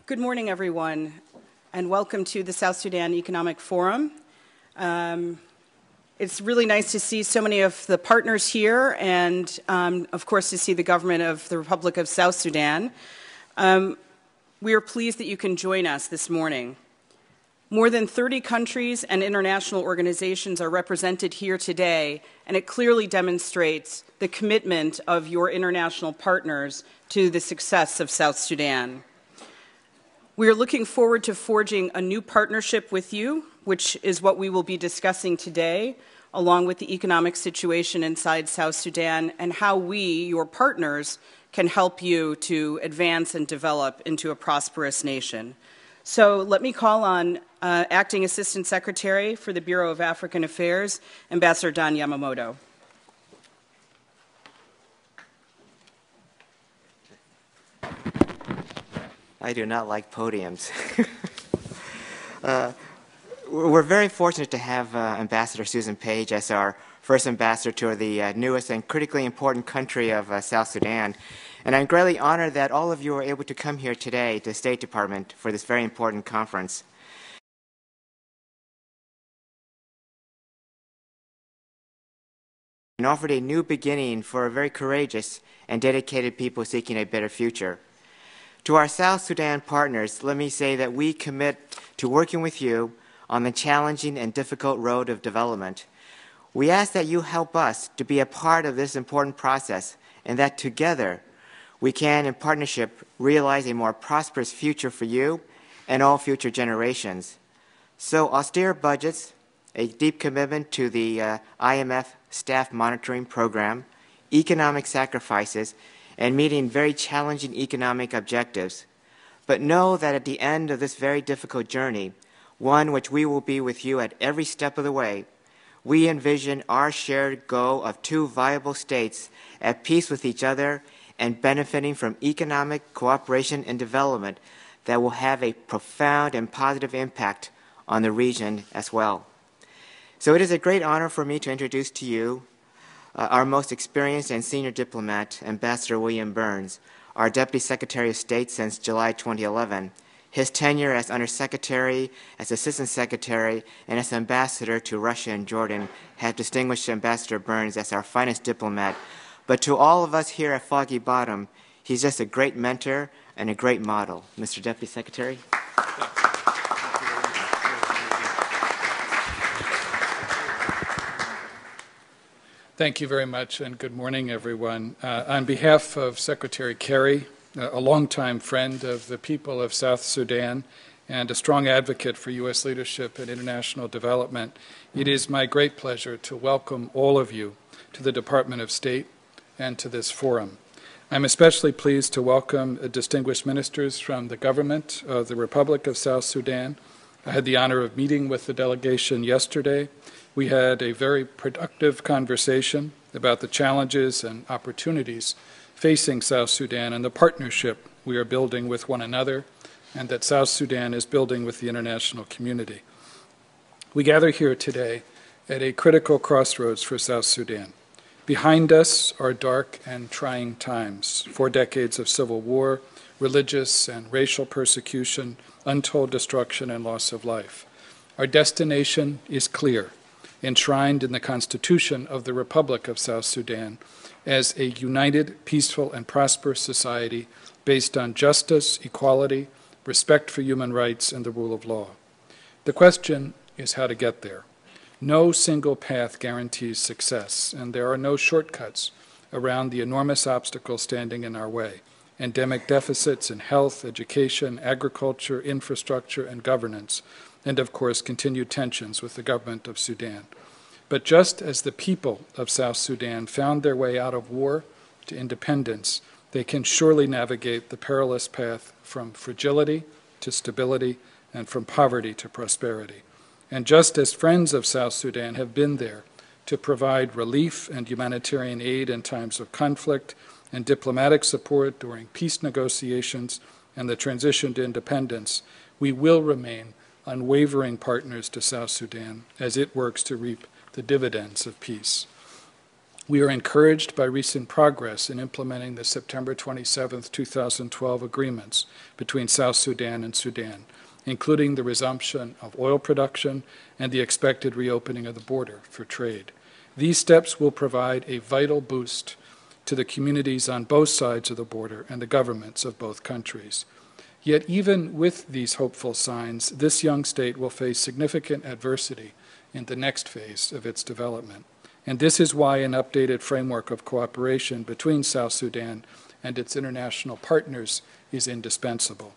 Good morning, everyone, and welcome to the South Sudan Economic Forum. It's really nice to see so many of the partners here and, of course, to see the government of the Republic of South Sudan. We are pleased that you can join us this morning. More than 30 countries and international organizations are represented here today, and it clearly demonstrates the commitment of your international partners to the success of South Sudan. We are looking forward to forging a new partnership with you, which is what we will be discussing today, along with the economic situation inside South Sudan and how we, your partners, can help you to advance and develop into a prosperous nation. So let me call on Acting Assistant Secretary for the Bureau of African Affairs, Ambassador Don Yamamoto. I do not like podiums. We're very fortunate to have Ambassador Susan Page as our first ambassador to the newest and critically important country of South Sudan. And I'm greatly honored that all of you are able to come here today to the State Department for this very important conference. And offered a new beginning for a very courageous and dedicated people seeking a better future. To our South Sudan partners, let me say that we commit to working with you on the challenging and difficult road of development. We ask that you help us to be a part of this important process and that together we can, in partnership, realize a more prosperous future for you and all future generations. So austere budgets, a deep commitment to the IMF staff monitoring program, economic sacrifices, and meeting very challenging economic objectives. But know that at the end of this very difficult journey, one which we will be with you at every step of the way, we envision our shared goal of two viable states at peace with each other and benefiting from economic cooperation and development that will have a profound and positive impact on the region as well. So it is a great honor for me to introduce to you our most experienced and senior diplomat, Ambassador William Burns, our Deputy Secretary of State since July 2011. His tenure as Undersecretary, as Assistant Secretary, and as Ambassador to Russia and Jordan have distinguished Ambassador Burns as our finest diplomat. But to all of us here at Foggy Bottom, he's just a great mentor and a great model. Mr. Deputy Secretary. Thank you very much, and good morning, everyone. On behalf of Secretary Kerry, a longtime friend of the people of South Sudan and a strong advocate for U.S. leadership and international development, it is my great pleasure to welcome all of you to the Department of State and to this forum. I'm especially pleased to welcome distinguished ministers from the government of the Republic of South Sudan. I had the honor of meeting with the delegation yesterday. We had a very productive conversation about the challenges and opportunities facing South Sudan and the partnership we are building with one another and that South Sudan is building with the international community. We gather here today at a critical crossroads for South Sudan. Behind us are dark and trying times, 4 decades of civil war, religious and racial persecution, untold destruction and loss of life. Our destination is clear, enshrined in the Constitution of the Republic of South Sudan as a united, peaceful, and prosperous society based on justice, equality, respect for human rights, and the rule of law. The question is how to get there. No single path guarantees success, and there are no shortcuts around the enormous obstacles standing in our way. Endemic deficits in health, education, agriculture, infrastructure, and governance, and of course continued tensions with the government of Sudan. But just as the people of South Sudan found their way out of war to independence, they can surely navigate the perilous path from fragility to stability and from poverty to prosperity. And just as friends of South Sudan have been there to provide relief and humanitarian aid in times of conflict and diplomatic support during peace negotiations and the transition to independence, we will remain unwavering partners to South Sudan as it works to reap the dividends of peace. We are encouraged by recent progress in implementing the September 27, 2012 agreements between South Sudan and Sudan, including the resumption of oil production and the expected reopening of the border for trade. These steps will provide a vital boost to the communities on both sides of the border and the governments of both countries. Yet even with these hopeful signs, this young state will face significant adversity in the next phase of its development. And this is why an updated framework of cooperation between South Sudan and its international partners is indispensable.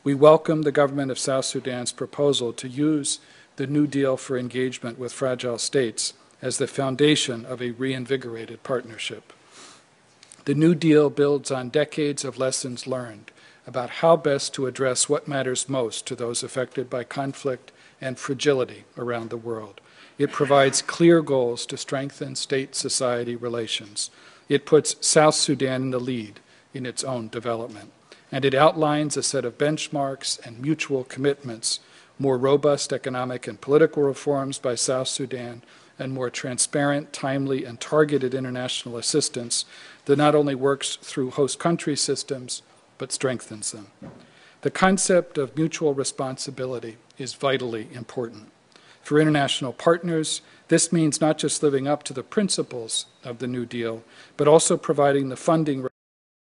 We welcome the government of South Sudan's proposal to use the New Deal for engagement with fragile states as the foundation of a reinvigorated partnership. The New Deal builds on decades of lessons learned about how best to address what matters most to those affected by conflict and fragility around the world. It provides clear goals to strengthen state-society relations. It puts South Sudan in the lead in its own development. And it outlines a set of benchmarks and mutual commitments, more robust economic and political reforms by South Sudan, and more transparent, timely, and targeted international assistance that not only works through host country systems, but strengthens them. The concept of mutual responsibility is vitally important. For international partners, this means not just living up to the principles of the New Deal, but also providing the funding to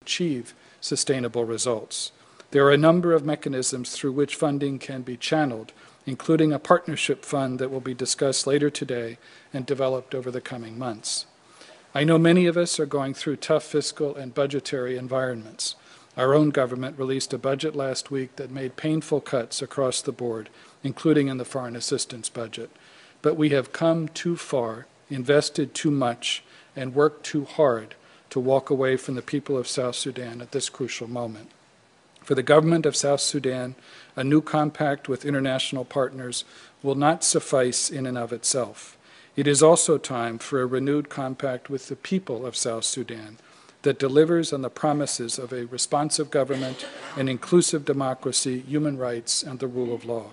achieve sustainable results. There are a number of mechanisms through which funding can be channeled, including a partnership fund that will be discussed later today and developed over the coming months. I know many of us are going through tough fiscal and budgetary environments. Our own government released a budget last week that made painful cuts across the board, including in the foreign assistance budget. But we have come too far, invested too much, and worked too hard to walk away from the people of South Sudan at this crucial moment. For the government of South Sudan, a new compact with international partners will not suffice in and of itself. It is also time for a renewed compact with the people of South Sudan that delivers on the promises of a responsive government, an inclusive democracy, human rights, and the rule of law.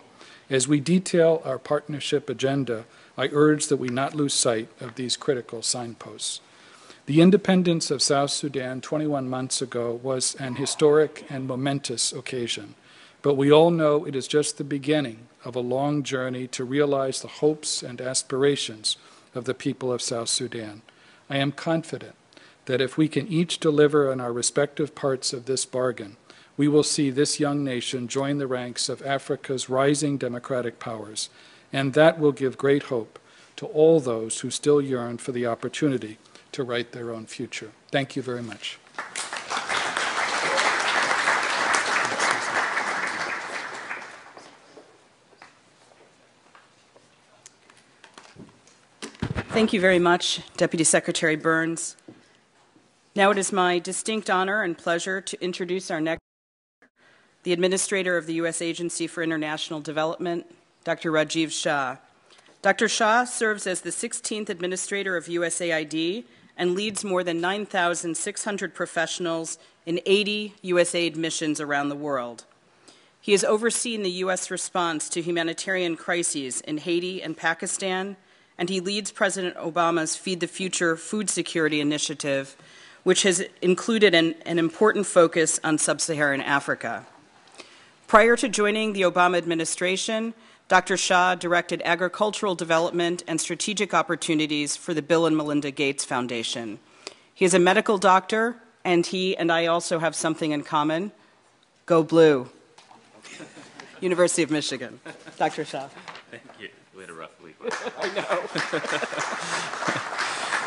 As we detail our partnership agenda, I urge that we not lose sight of these critical signposts. The independence of South Sudan 21 months ago was an historic and momentous occasion, but we all know it is just the beginning of a long journey to realize the hopes and aspirations of the people of South Sudan. I am confident that if we can each deliver on our respective parts of this bargain, we will see this young nation join the ranks of Africa's rising democratic powers, and that will give great hope to all those who still yearn for the opportunity to write their own future. Thank you very much. Thank you very much, Deputy Secretary Burns. Now it is my distinct honor and pleasure to introduce our next speaker, the Administrator of the U.S. Agency for International Development, Dr. Rajiv Shah. Dr. Shah serves as the 16th Administrator of USAID and leads more than 9,600 professionals in 80 USAID missions around the world. He has overseen the U.S. response to humanitarian crises in Haiti and Pakistan, and he leads President Obama's Feed the Future food security initiative, which has included an important focus on sub-Saharan Africa. Prior to joining the Obama administration, Dr. Shah directed agricultural development and strategic opportunities for the Bill and Melinda Gates Foundation. He is a medical doctor, and he and I also have something in common. Go Blue. University of Michigan. Dr. Shah. Thank you. We had a rough week. I know.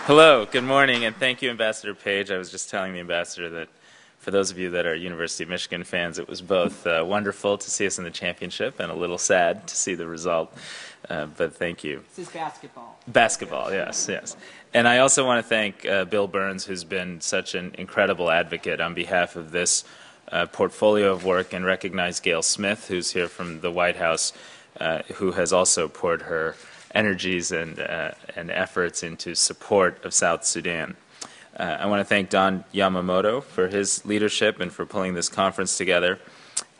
Hello, good morning, and thank you, Ambassador Page. I was just telling the Ambassador that for those of you that are University of Michigan fans, it was both wonderful to see us in the championship and a little sad to see the result, but thank you. This is basketball. Basketball, yes, yes. And I also want to thank Bill Burns, who's been such an incredible advocate on behalf of this portfolio of work, and recognize Gail Smith, who's here from the White House, who has also poured her energies and efforts into support of South Sudan. I want to thank Don Yamamoto for his leadership and for pulling this conference together,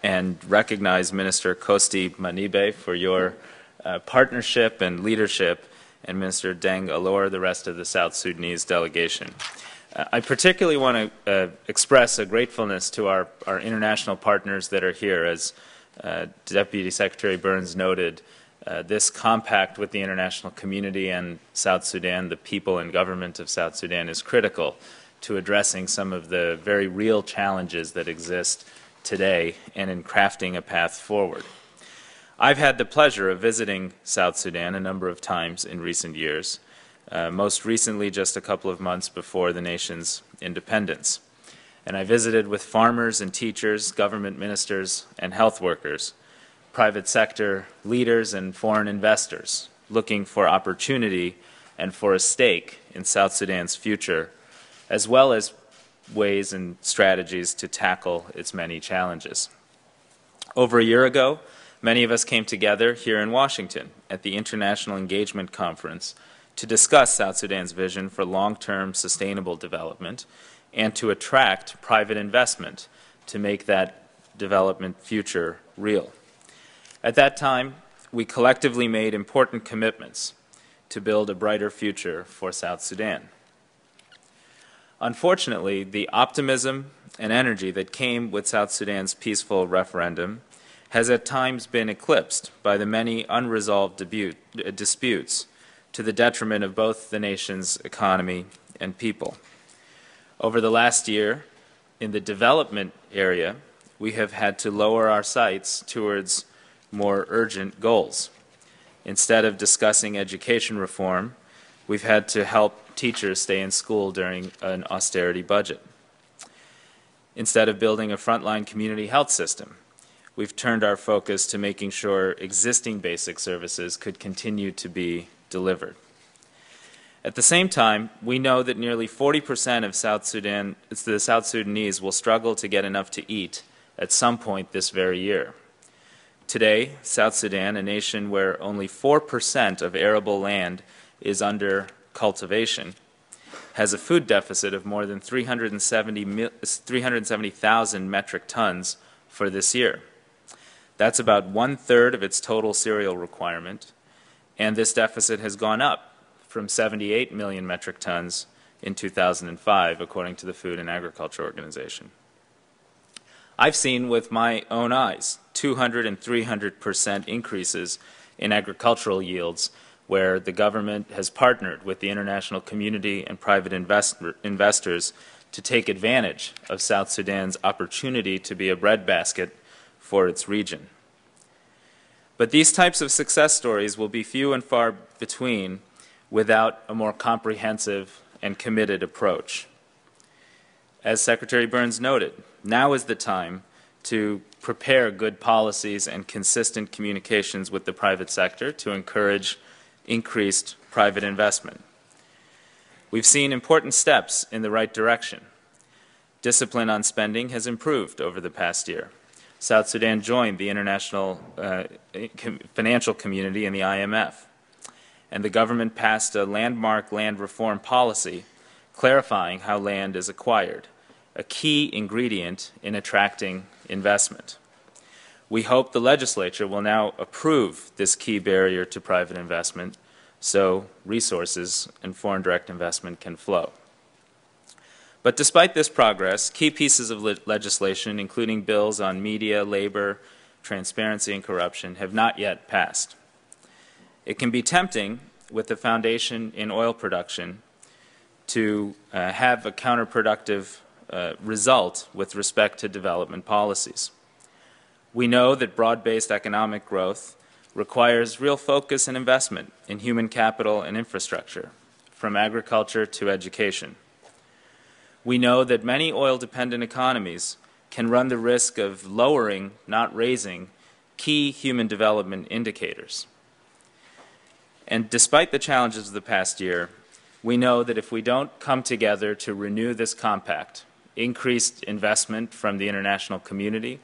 and recognize Minister Kosti Manibe for your partnership and leadership and Minister Deng Alor, the rest of the South Sudanese delegation. I particularly want to express a gratefulness to our international partners that are here. As Deputy Secretary Burns noted, this compact with the international community and South Sudan, the people and government of South Sudan, is critical to addressing some of the very real challenges that exist today and in crafting a path forward. I've had the pleasure of visiting South Sudan a number of times in recent years, most recently just a couple of months before the nation's independence. And I visited with farmers and teachers, government ministers and health workers, private sector leaders and foreign investors looking for opportunity and for a stake in South Sudan's future, as well as ways and strategies to tackle its many challenges. Over a year ago, many of us came together here in Washington at the International Engagement Conference to discuss South Sudan's vision for long-term sustainable development and to attract private investment to make that development future real. At that time, we collectively made important commitments to build a brighter future for South Sudan. Unfortunately, the optimism and energy that came with South Sudan's peaceful referendum has at times been eclipsed by the many unresolved disputes to the detriment of both the nation's economy and people. Over the last year, in the development area, we have had to lower our sights towards more urgent goals. Instead of discussing education reform, we've had to help teachers stay in school during an austerity budget. Instead of building a frontline community health system, we've turned our focus to making sure existing basic services could continue to be delivered. At the same time, we know that nearly 40% of the South Sudanese will struggle to get enough to eat at some point this very year. Today, South Sudan, a nation where only 4% of arable land is under cultivation, has a food deficit of more than 370,000 metric tons for this year. That's about 1/3 of its total cereal requirement, and this deficit has gone up from 78 million metric tons in 2005, according to the Food and Agriculture Organization. I've seen with my own eyes 200 and 300% increases in agricultural yields where the government has partnered with the international community and private investors to take advantage of South Sudan's opportunity to be a breadbasket for its region. But these types of success stories will be few and far between without a more comprehensive and committed approach. As Secretary Burns noted, now is the time to prepare good policies and consistent communications with the private sector to encourage increased private investment. We've seen important steps in the right direction. Discipline on spending has improved over the past year. South Sudan joined the international financial community and the IMF, and the government passed a landmark land reform policy clarifying how land is acquired, a key ingredient in attracting investment. We hope the legislature will now approve this key barrier to private investment so resources and foreign direct investment can flow. But despite this progress, key pieces of legislation, including bills on media, labor, transparency, and corruption, have not yet passed. It can be tempting, with the foundation in oil production, to have a counterproductive result with respect to development policies. We know that broad-based economic growth requires real focus and investment in human capital and infrastructure, from agriculture to education. We know that many oil-dependent economies can run the risk of lowering, not raising, key human development indicators. And despite the challenges of the past year, we know that if we don't come together to renew this compact, increased investment from the international community,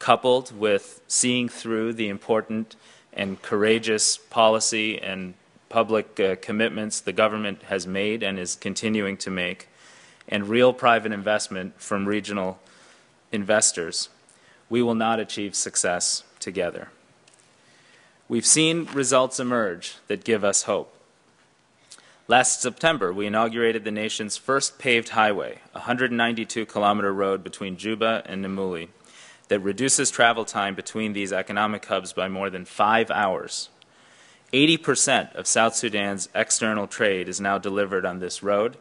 coupled with seeing through the important and courageous policy and public commitments the government has made and is continuing to make, and real private investment from regional investors, we will not achieve success together. We've seen results emerge that give us hope. Last September, we inaugurated the nation's first paved highway, a 192-kilometer road between Juba and Namuli that reduces travel time between these economic hubs by more than 5 hours. 80% of South Sudan's external trade is now delivered on this road,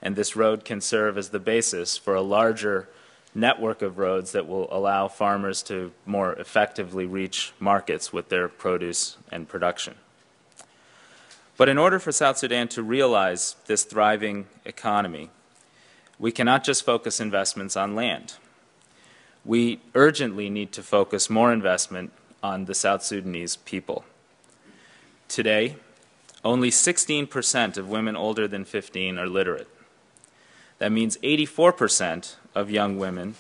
and this road can serve as the basis for a larger network of roads that will allow farmers to more effectively reach markets with their produce and production. But in order for South Sudan to realize this thriving economy, we cannot just focus investments on land. We urgently need to focus more investment on the South Sudanese people. Today, only 16% of women older than 15 are literate. That means 84% of young women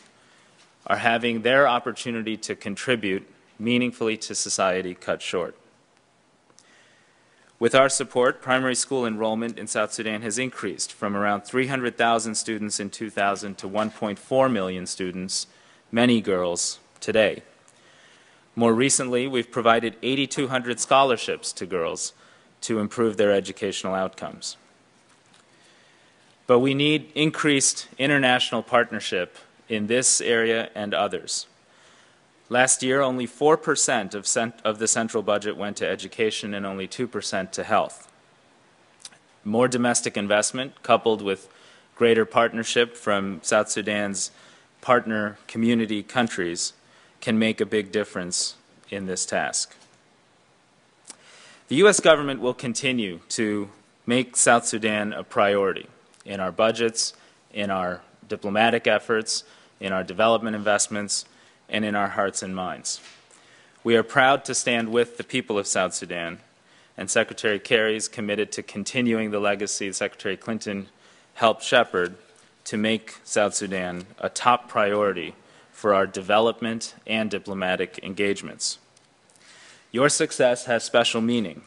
are having their opportunity to contribute meaningfully to society cut short. With our support, primary school enrollment in South Sudan has increased from around 300,000 students in 2000 to 1.4 million students, many girls, today. More recently, we've provided 8,200 scholarships to girls to improve their educational outcomes. But we need increased international partnership in this area and others. Last year, only 4% of the central budget went to education and only 2% to health. More domestic investment, coupled with greater partnership from South Sudan's partner community countries, can make a big difference in this task. The U.S. government will continue to make South Sudan a priority in our budgets, in our diplomatic efforts, in our development investments, and in our hearts and minds. We are proud to stand with the people of South Sudan, and Secretary Kerry is committed to continuing the legacy Secretary Clinton helped shepherd to make South Sudan a top priority for our development and diplomatic engagements. Your success has special meaning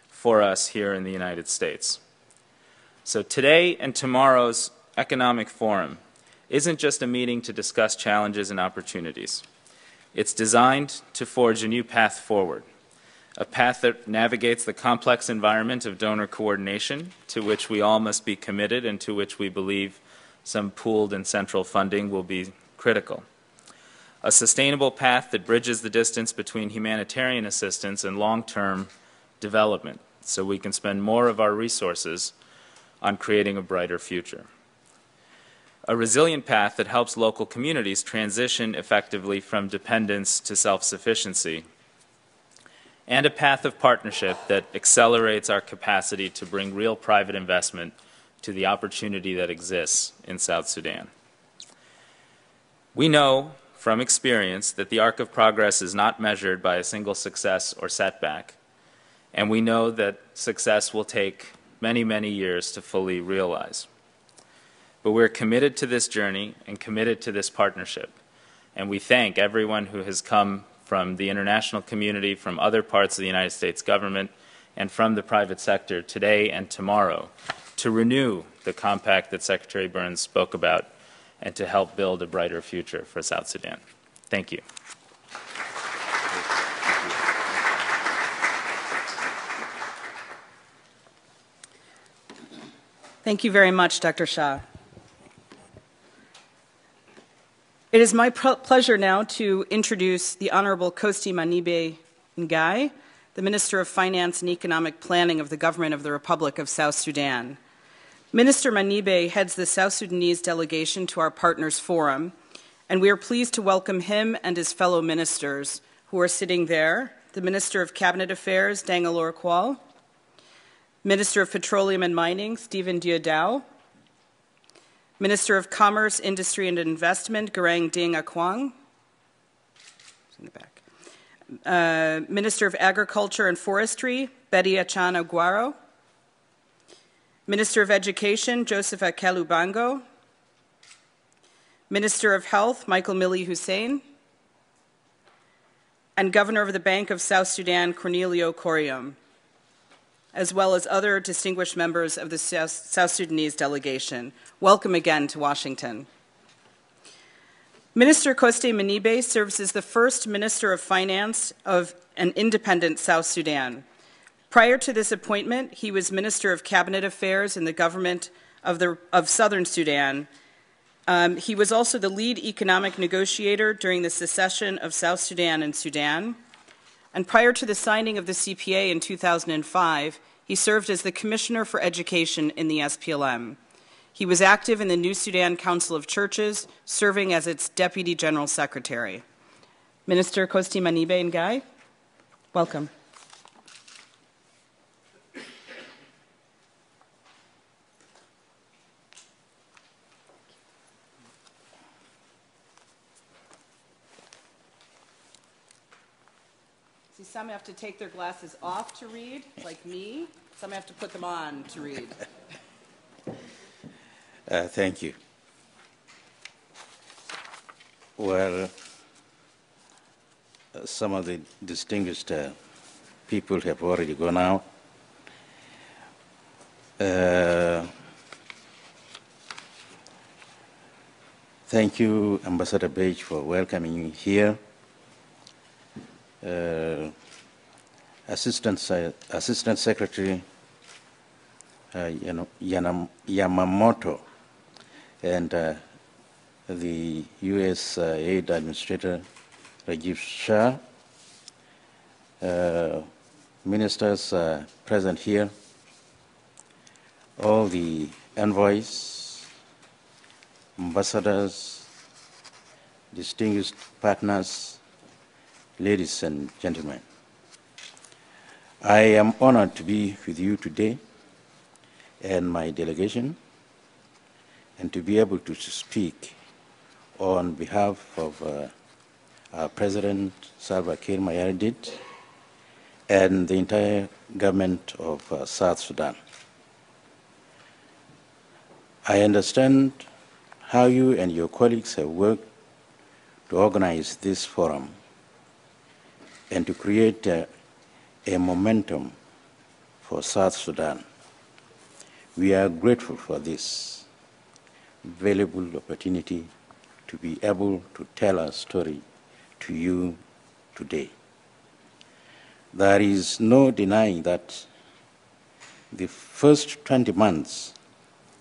for us here in the United States. So today and tomorrow's Economic Forum isn't just a meeting to discuss challenges and opportunities. It's designed to forge a new path forward, a path that navigates the complex environment of donor coordination to which we all must be committed and to which we believe some pooled and central funding will be critical. A sustainable path that bridges the distance between humanitarian assistance and long-term development so we can spend more of our resources on creating a brighter future. A resilient path that helps local communities transition effectively from dependence to self-sufficiency, and a path of partnership that accelerates our capacity to bring real private investment to the opportunity that exists in South Sudan. We know from experience that the arc of progress is not measured by a single success or setback, and we know that success will take many, many years to fully realize. But we're committed to this journey and committed to this partnership, and we thank everyone who has come from the international community, from other parts of the United States government, and from the private sector today and tomorrow to renew the compact that Secretary Burns spoke about and to help build a brighter future for South Sudan. Thank you. Thank you very much, Dr. Shah. It is my pleasure now to introduce the Honorable Kosti Manibe Ngai, the Minister of Finance and Economic Planning of the Government of the Republic of South Sudan. Minister Manibe heads the South Sudanese delegation to our Partners Forum, and we are pleased to welcome him and his fellow ministers who are sitting there, the Minister of Cabinet Affairs, Dangalor Kwal, Minister of Petroleum and Mining, Stephen Diodao, Minister of Commerce, Industry and Investment, Garang Ding Akwang, in the back. Minister of Agriculture and Forestry, Betty Achana Guaro, Minister of Education, Joseph Kalubango, Minister of Health, Michael Millie Hussein, and Governor of the Bank of South Sudan, Cornelio Corium, as well as other distinguished members of the South Sudanese delegation. Welcome again to Washington. Minister Kosti Manibe serves as the first Minister of Finance of an independent South Sudan. Prior to this appointment, he was Minister of Cabinet Affairs in the government of Southern Sudan. He was also the lead economic negotiator during the secession of South Sudan and Sudan. And prior to the signing of the CPA in 2005, he served as the Commissioner for Education in the SPLM. He was active in the New Sudan Council of Churches, serving as its Deputy General Secretary. Minister Kosti Manibe Ngai, welcome. See, some have to take their glasses off to read, like me. Some have to put them on to read. Thank you. Well, some of the distinguished people have already gone out. Thank you, Ambassador Page, for welcoming me here. Assistant Secretary Yamamoto and the U.S. Aid Administrator Rajiv Shah, ministers present here, all the envoys, ambassadors, distinguished partners, ladies and gentlemen. I am honored to be with you today and my delegation, and to be able to speak on behalf of our President Salva Kiir Mayardit and the entire government of South Sudan. I understand how you and your colleagues have worked to organize this forum and to create a momentum for South Sudan. We are grateful for this valuable opportunity to be able to tell our story to you today. There is no denying that the first 20 months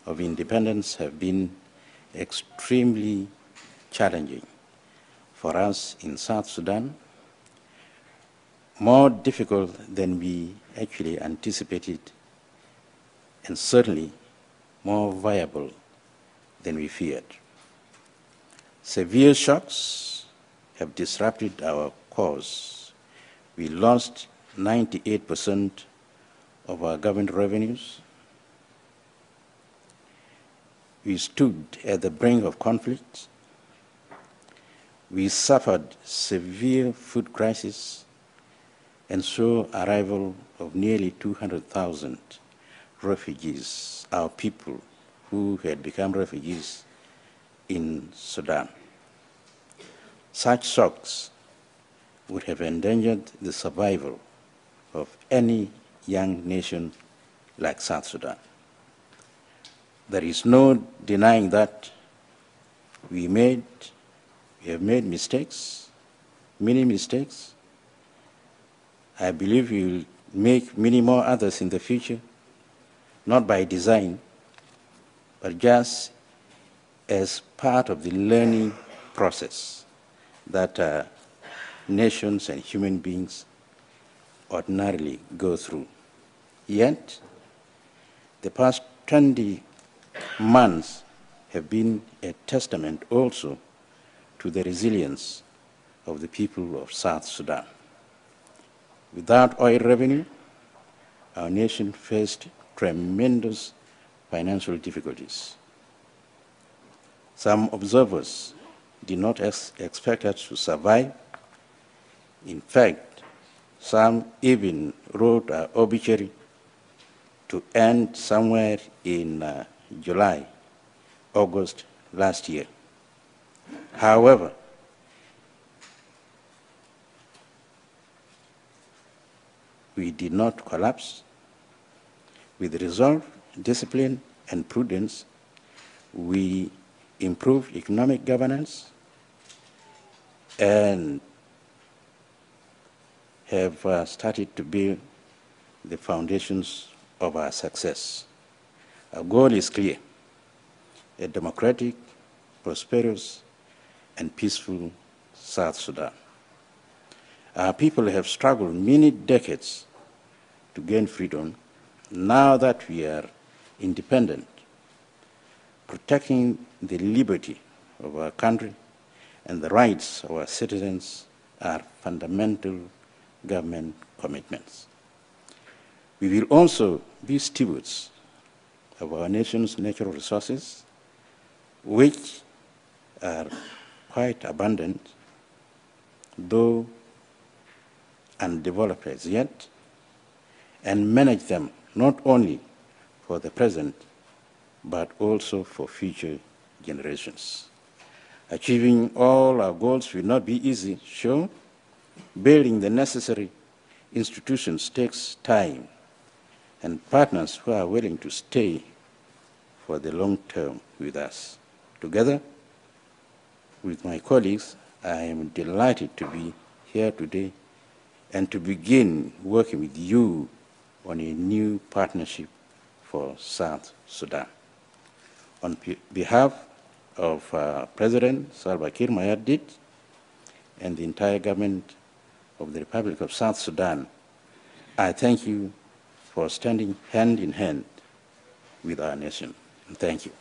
of independence have been extremely challenging for us in South Sudan, more difficult than we actually anticipated, and certainly more viable than we feared. Severe shocks have disrupted our course. We lost 98% of our government revenues. We stood at the brink of conflict. We suffered severe food crisis and saw arrival of nearly 200,000 refugees, our people who had become refugees in Sudan. Such shocks would have endangered the survival of any young nation like South Sudan. There is no denying that we have made mistakes, many mistakes. I believe we will make many more others in the future, not by design, but just as part of the learning process that nations and human beings ordinarily go through. Yet, the past 20 months have been a testament also to the resilience of the people of South Sudan. Without oil revenue, our nation faced tremendous financial difficulties. Some observers did not expect us to survive. In fact, some even wrote an obituary to end somewhere in July, August last year. However, we did not collapse. With resolve, discipline, and prudence, we improved economic governance and have started to build the foundations of our success. Our goal is clear: a democratic, prosperous, and peaceful South Sudan. Our people have struggled many decades to gain freedom. Now that we are independent, protecting the liberty of our country and the rights of our citizens are fundamental government commitments. We will also be stewards of our nation's natural resources, which are quite abundant, though undeveloped as yet, and manage them not only for the present, but also for future generations. Achieving all our goals will not be easy, sure. Building the necessary institutions takes time, and partners who are willing to stay for the long term with us. Together with my colleagues, I am delighted to be here today and to begin working with you on a new partnership for South Sudan. On behalf of President Salva Kiir Mayardit and the entire government of the Republic of South Sudan, I thank you for standing hand in hand with our nation. Thank you.